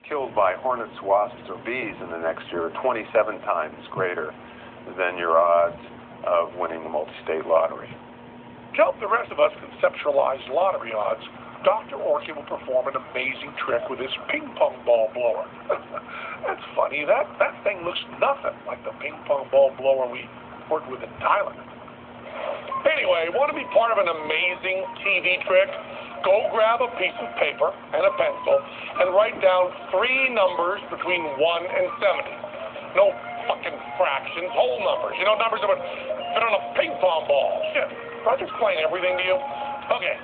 killed by hornets, wasps, or bees in the next year are 27 times greater than your odds of winning the multi-state lottery. To help the rest of us conceptualize lottery odds, Dr. Orkin will perform an amazing trick with his ping pong ball blower. That's funny. That thing looks nothing like the ping pong ball blower we worked with in Thailand. Anyway, want to be part of an amazing TV trick? Go grab a piece of paper and a pencil and write down 3 numbers between 1 and 70. No fucking fractions, whole numbers. You know, numbers that would fit on a ping pong ball. Shit. Did I just explain everything to you? Okay.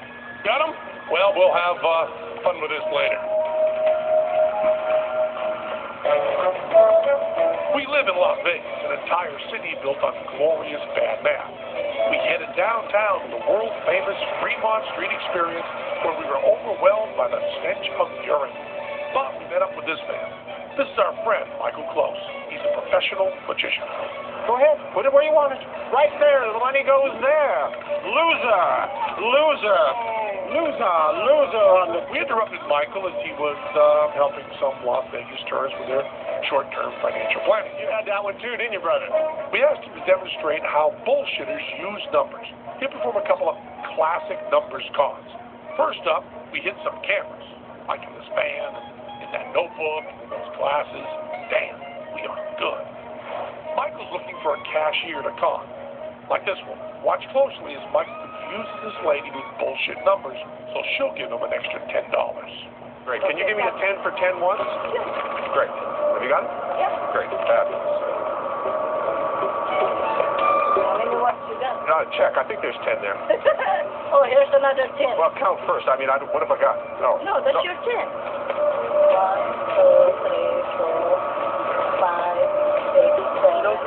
Got them? Well, we'll have fun with this later. We live in Las Vegas, an entire city built on glorious bad math. We headed downtown to the world-famous Fremont Street experience where we were overwhelmed by the stench of urine. But we met up with this man. This is our friend, Michael Close. He's a professional magician. Go ahead. Put it where you want it. Right there. The money goes there. Loser. Loser. Loser. Loser. We interrupted Michael as he was helping some Las Vegas tourists with their short-term financial planning. You had that one too, didn't you, brother? We asked him to demonstrate how bullshitters use numbers. He performed a couple of classic numbers cons. First up, we hit some cameras, like in this van, in that notebook, in those glasses. Damn, we are good. Michael's looking for a cashier to con, like this one. Watch closely as Michael confuses this lady with bullshit numbers, so she'll give him an extra $10. Great. Can you give me a 10 for 10 once? Great. Have you got it? Yeah. Great. Fabulous. How many what you got? Check. I think there's 10 there. Oh, here's another 10. Well, count first. I mean, what have I got? No, that's your 10. 1, 2, 3, 4, 5, 6, 7, 8,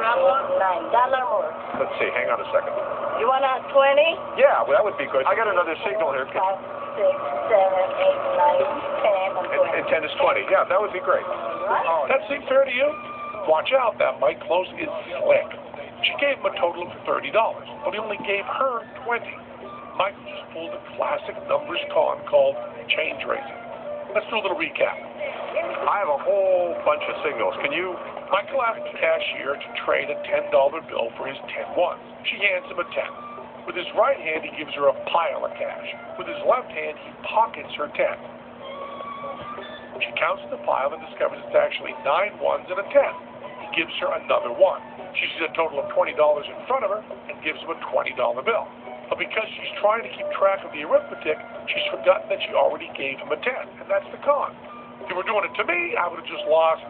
9. $1 more. Let's see. Hang on a second. You want a 20? Yeah, well, that would be good. I got another signal here. 5, 6, 7, 8, 9, 10, and 20. And 10 is 20. Yeah, that would be great. Right? Oh, That seem fair to you? Watch out, that Mike Close is slick. She gave him a total of $30, but he only gave her 20. Michael just pulled a classic numbers con called change raising. Let's do a little recap. I have a whole bunch of signals. Can you... Michael asked the cashier to trade a $10 bill for his 10 ones. She hands him a 10. With his right hand, he gives her a pile of cash. With his left hand, he pockets her 10. She counts the pile and discovers it's actually 9 ones and a 10. He gives her another 1. She sees a total of $20 in front of her and gives him a $20 bill. But because she's trying to keep track of the arithmetic, she's forgotten that she already gave him a 10, and that's the con. If you were doing it to me, I would have just lost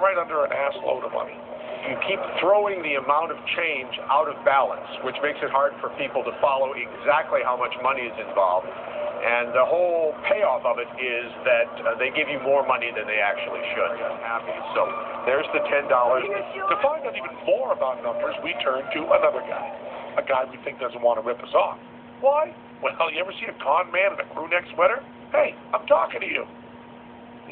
right under an ass load of money. You keep throwing the amount of change out of balance, which makes it hard for people to follow exactly how much money is involved. And the whole payoff of it is that they give you more money than they actually should. Happy. So there's the $10. To find out even more about numbers, we turn to another guy. A guy we think doesn't want to rip us off. Why? Well, you ever see a con man in a crew neck sweater? Hey, I'm talking to you.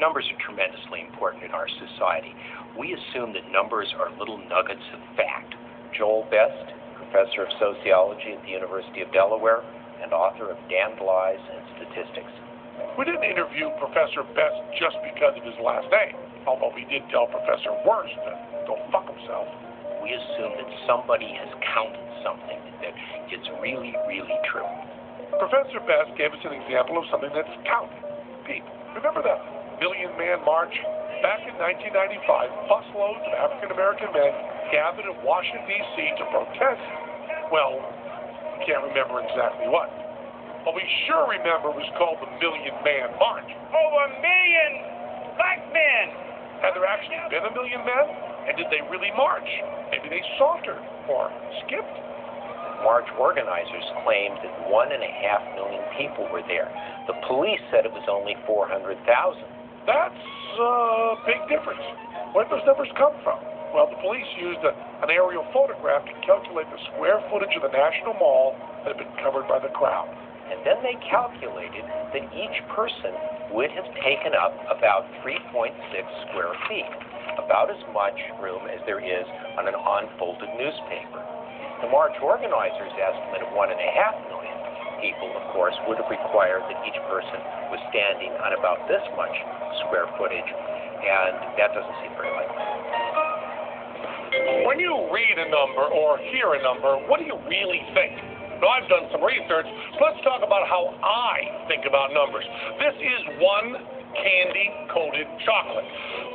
Numbers are tremendously important in our society. We assume that numbers are little nuggets of fact. Joel Best, professor of sociology at the University of Delaware and author of Damned Lies and Statistics. We didn't interview Professor Best just because of his last name, although we did tell Professor Worst to go fuck himself. We assume that somebody has counted something, that it's really, really true. Professor Best gave us an example of something that's counted. People, remember that Million Man March? Back in 1995, busloads of African-American men gathered in Washington, D.C. to protest. Well, we can't remember exactly what. But we sure remember it was called the Million Man March. Over a million black men. Had there actually been a million men? And did they really march? Maybe they sauntered or skipped. March organizers claimed that 1.5 million people were there. The police said it was only 400,000. That's a big difference. Where did those numbers come from? Well, the police used an aerial photograph to calculate the square footage of the National Mall that had been covered by the crowd. And then they calculated that each person would have taken up about 3.6 square feet, about as much room as there is on an unfolded newspaper. The March organizers' estimate of 1.5 million people, of course, would have required that each person was standing on about this much square footage, and that doesn't seem very likely. When you read a number or hear a number, what do you really think? Now, I've done some research. Let's talk about how I think about numbers. This is one candy-coated chocolate.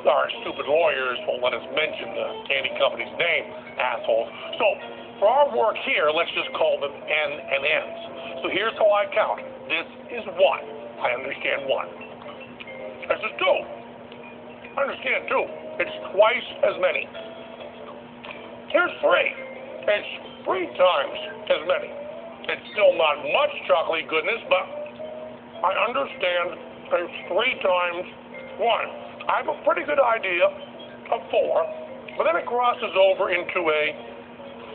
Our stupid lawyers won't let us mention the candy company's name, assholes. So, for our work here, let's just call them N and N's. So here's how I count. This is 1. I understand 1. This is 2. I understand 2. It's twice as many. Here's 3. It's 3 times as many. It's still not much chocolatey goodness, but I understand it's 3 times 1. I have a pretty good idea of 4, but then it crosses over into a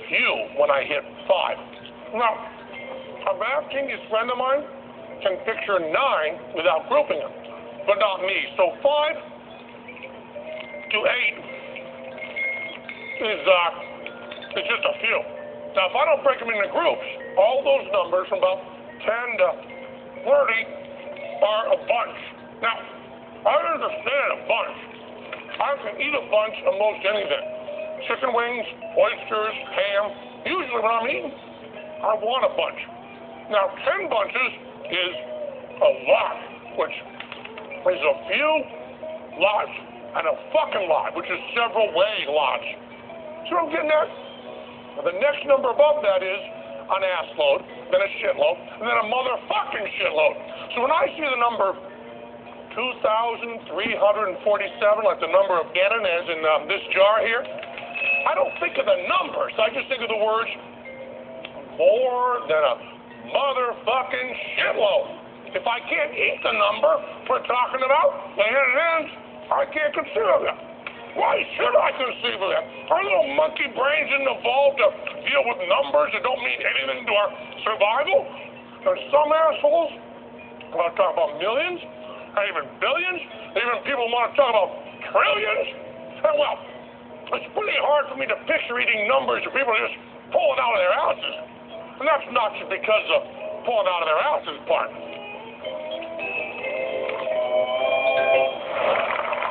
few when I hit 5. Now, a math-genius friend of mine can picture 9 without grouping them, but not me. So 5 to 8 is just a few. Now, if I don't break them into groups, all those numbers from about 10 to 30 are a bunch. Now, I understand a bunch. I can eat a bunch of most anything. Chicken wings, oysters, ham. Usually when I'm eating, I want a bunch. Now, 10 bunches is a lot, which is a few lots and a fucking lot, which is several way lots. See what I'm getting at? Well, the next number above that is an ass load, then a shitload, and then a motherfucking shitload. So when I see the number 2,347, like the number of bananas in this jar here, I don't think of the numbers. I just think of the words more than a motherfucking shitload. If I can't eat the number we're talking about, then I can't consider them. Why should I conceive of that? Our little monkey brains didn't evolve to deal with numbers that don't mean anything to our survival? There's some assholes want to talk about millions, and even billions, even people want to talk about trillions. And well, it's pretty hard for me to picture eating numbers that people are just pulling out of their asses. And that's not just because of pulling out of their asses part.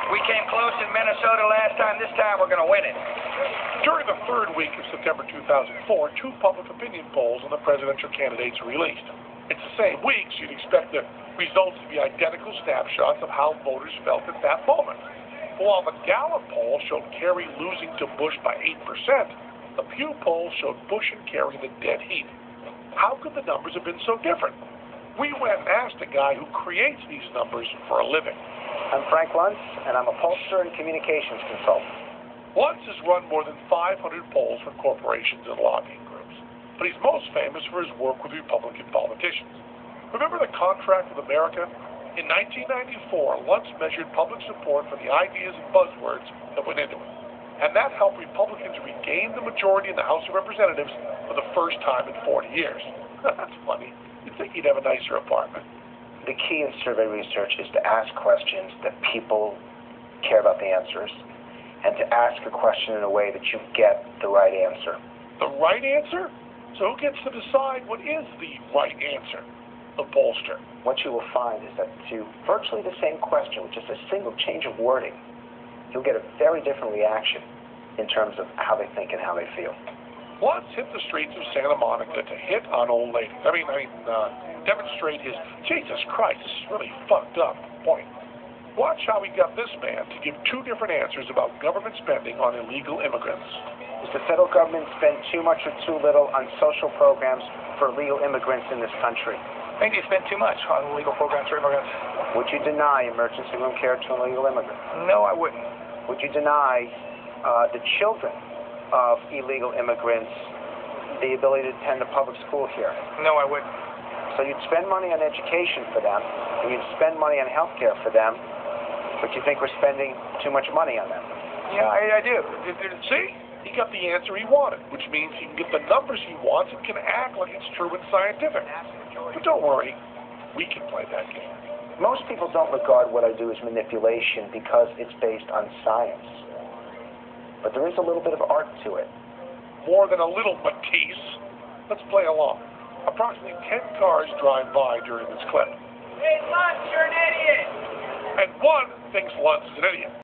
We came close in Minnesota last time. This time we're going to win it. During the third week of September 2004, 2 public opinion polls on the presidential candidates were released. It's the same week, so you'd expect the results to be identical snapshots of how voters felt at that moment. While the Gallup poll showed Kerry losing to Bush by 8%, the Pew poll showed Bush and Kerry in the dead heat. How could the numbers have been so different? We went and asked a guy who creates these numbers for a living. I'm Frank Luntz, and I'm a pollster and communications consultant. Luntz has run more than 500 polls for corporations and lobbying groups, but he's most famous for his work with Republican politicians. Remember the contract with America? In 1994, Luntz measured public support for the ideas and buzzwords that went into it, and that helped Republicans regain the majority in the House of Representatives for the first time in 40 years. That's funny. You'd think he'd have a nicer apartment. The key in survey research is to ask questions that people care about the answers, and to ask a question in a way that you get the right answer. The right answer? So who gets to decide what is the right answer? The pollster. What you will find is that to virtually the same question with just a single change of wording, you'll get a very different reaction in terms of how they think and how they feel. Luntz hit the streets of Santa Monica to hit on old ladies. Demonstrate his, Jesus Christ, this is really fucked up point. Watch how he got this man to give 2 different answers about government spending on illegal immigrants. Does the federal government spend too much or too little on social programs for illegal immigrants in this country? I think they spend too much on legal programs for immigrants. Would you deny emergency room care to an illegal immigrant? No, I wouldn't. Would you deny the children of illegal immigrants the ability to attend a public school here? No, I wouldn't. So you'd spend money on education for them, and you'd spend money on health care for them, but you think we're spending too much money on them? Yeah, I do. See? He got the answer he wanted, which means he can get the numbers he wants and can act like it's true and scientific. But don't worry, we can play that game. Most people don't regard what I do as manipulation because it's based on science. But there is a little bit of art to it. More than a little Matisse. Let's play along. Approximately 10 cars drive by during this clip. Hey, Luntz, you're an idiot! and one thinks Lund's an idiot.